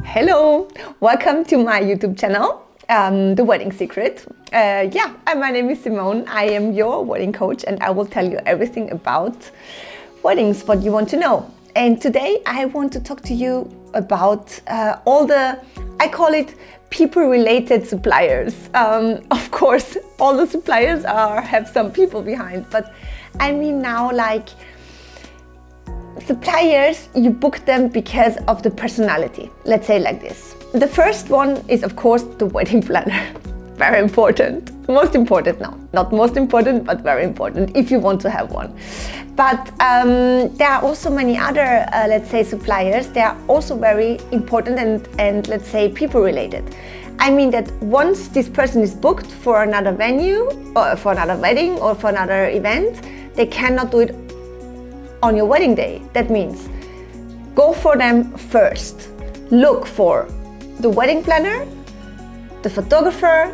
Hello, welcome to my YouTube channel, The Wedding Secret. My name is Simone. I am your wedding coach and I will tell you everything about weddings, what you want to know. And today I want to talk to you about all the, I call it people-related suppliers. Of course, all the suppliers have some people behind, but I mean now like suppliers, you book them because of the personality. Let's say like this. The first one is of course the wedding planner. Very important. Most important now. Not most important, but very important if you want to have one. But there are also many other, let's say, suppliers. They are also very important and let's say people related. I mean that once this person is booked for another venue or for another wedding or for another event, they cannot do it on your wedding day. That means go for them first. Look for the wedding planner, the photographer,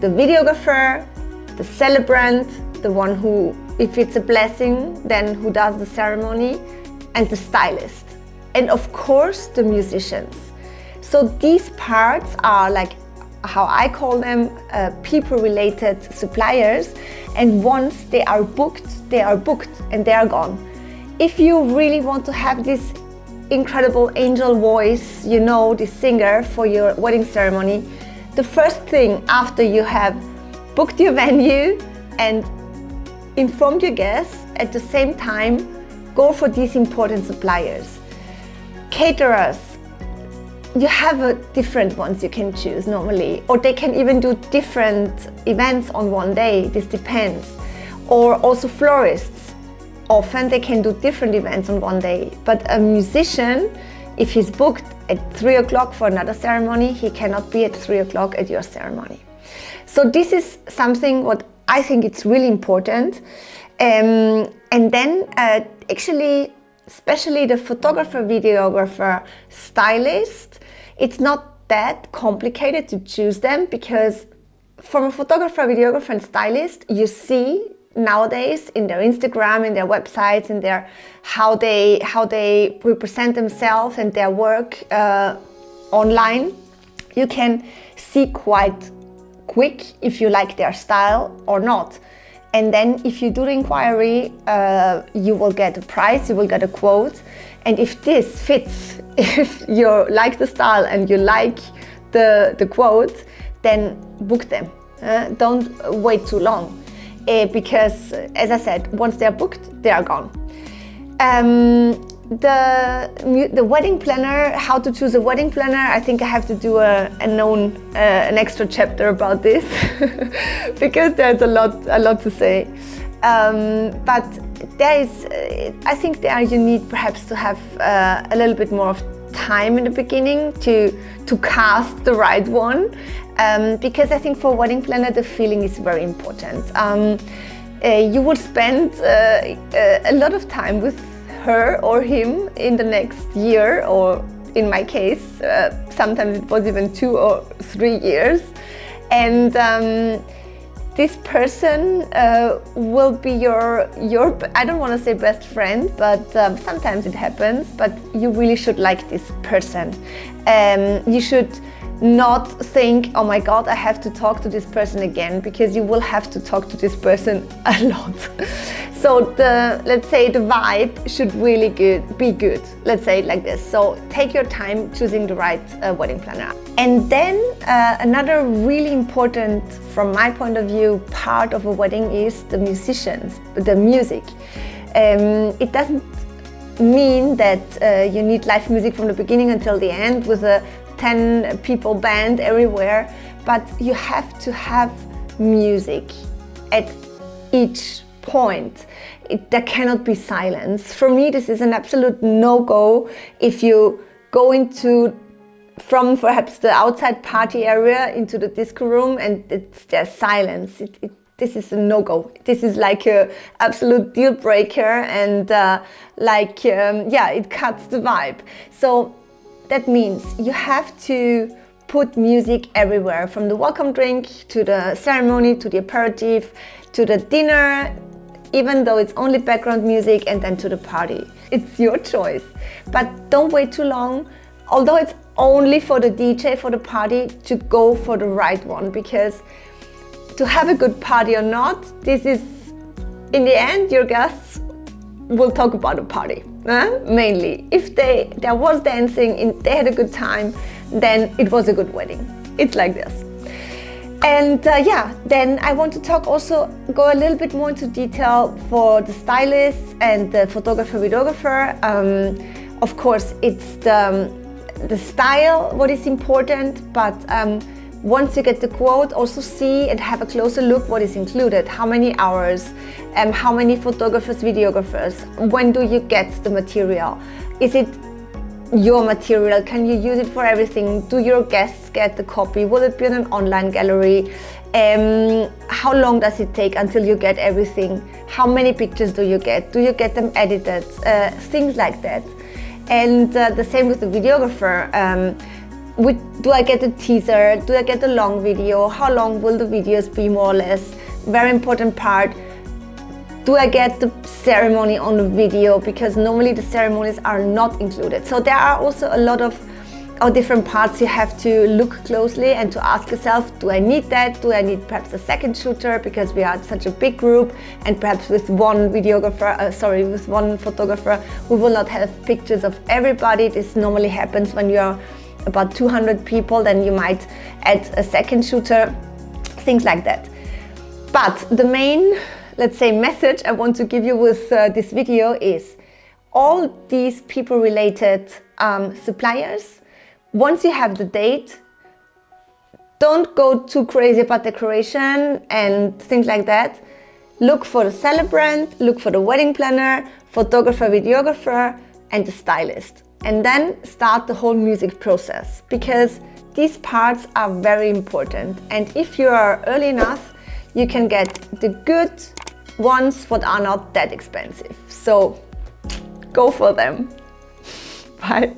the videographer, the celebrant, the one who, if it's a blessing, then who does the ceremony, and the stylist. And of course, the musicians. So these parts are like how I call them people-related suppliers. And once they are booked and they are gone. If you really want to have this incredible angel voice, you know, this singer for your wedding ceremony, the first thing after you have booked your venue and informed your guests, at the same time, go for these important suppliers. Caterers, you have different ones you can choose normally, or they can even do different events on one day, this depends. Or also florists. Often they can do different events on one day, but a musician, if he's booked at 3 o'clock for another ceremony, he cannot be at 3 o'clock at your ceremony. So this is something what I think it's really important. And then actually, especially the photographer, videographer, stylist, it's not that complicated to choose them, because from a photographer, videographer and stylist, you see nowadays in their Instagram, in their websites, in their how they represent themselves and their work online. You can see quite quick if you like their style or not. And then if you do the inquiry, you will get a price, you will get a quote. And if this fits, if you like the style and you like the quote, then book them. Don't wait too long. Because, as I said, once they are booked, they are gone. The wedding planner, how to choose a wedding planner, I think I have to do an extra chapter about this because there's a lot to say. But there is, I think you need perhaps to have a little bit more of time in the beginning to cast the right one. Because I think for a wedding planner, the feeling is very important. You will spend a lot of time with her or him in the next year, or in my case, sometimes it was even 2 or 3 years. And this person will be your, I don't want to say best friend, but sometimes it happens, but you really should like this person. You should not think, oh my God, I have to talk to this person again, because you will have to talk to this person a lot. So let's say the vibe should really be good. Let's say it like this. So take your time choosing the right wedding planner. And then another really important, from my point of view, part of a wedding is the musicians, the music. It doesn't mean that you need live music from the beginning until the end with a 10 people band everywhere, but you have to have music at each point. There cannot be silence. For me, this is an absolute no-go if you go from perhaps the outside party area into the disco room and there's silence. This is a no-go. This is like an absolute deal breaker, and it cuts the vibe. So that means you have to put music everywhere, from the welcome drink to the ceremony, to the aperitif, to the dinner. even though it's only background music, and then to the party. It's your choice, but don't wait too long. Although it's only for the DJ, for the party, to go for the right one, because to have a good party or not, this is, in the end, your guests will talk about the party, mainly. If there was dancing, they had a good time, then it was a good wedding. It's like this. And yeah, then I want to go a little bit more into detail for the stylists and the photographer, videographer. Of course, it's the style what is important, but once you get the quote, also see and have a closer look what is included, how many hours, how many photographers, videographers, when do you get the material, is it your material, can you use it for everything, do your guests get the copy, will it be in an online gallery, how long does it take until you get everything, how many pictures do you get them edited, things like that. And the same with the videographer. Do I get a teaser? Do I get a long video? How long will the videos be, more or less? Very important part. Do I get the ceremony on the video? Because normally the ceremonies are not included. So there are also a lot of different parts you have to look closely and to ask yourself, do I need that? Do I need perhaps a second shooter because we are such a big group, and perhaps with one with one photographer, we will not have pictures of everybody. This normally happens when you're about 200 people, then you might add a second shooter, things like that. But the main, let's say, message I want to give you with this video is all these people-related suppliers. Once you have the date, don't go too crazy about decoration and things like that. Look for the celebrant, look for the wedding planner, photographer, videographer, and the stylist. And then start the whole music process, because these parts are very important. And if you are early enough, you can get the good ones what are not that expensive. So go for them. Bye.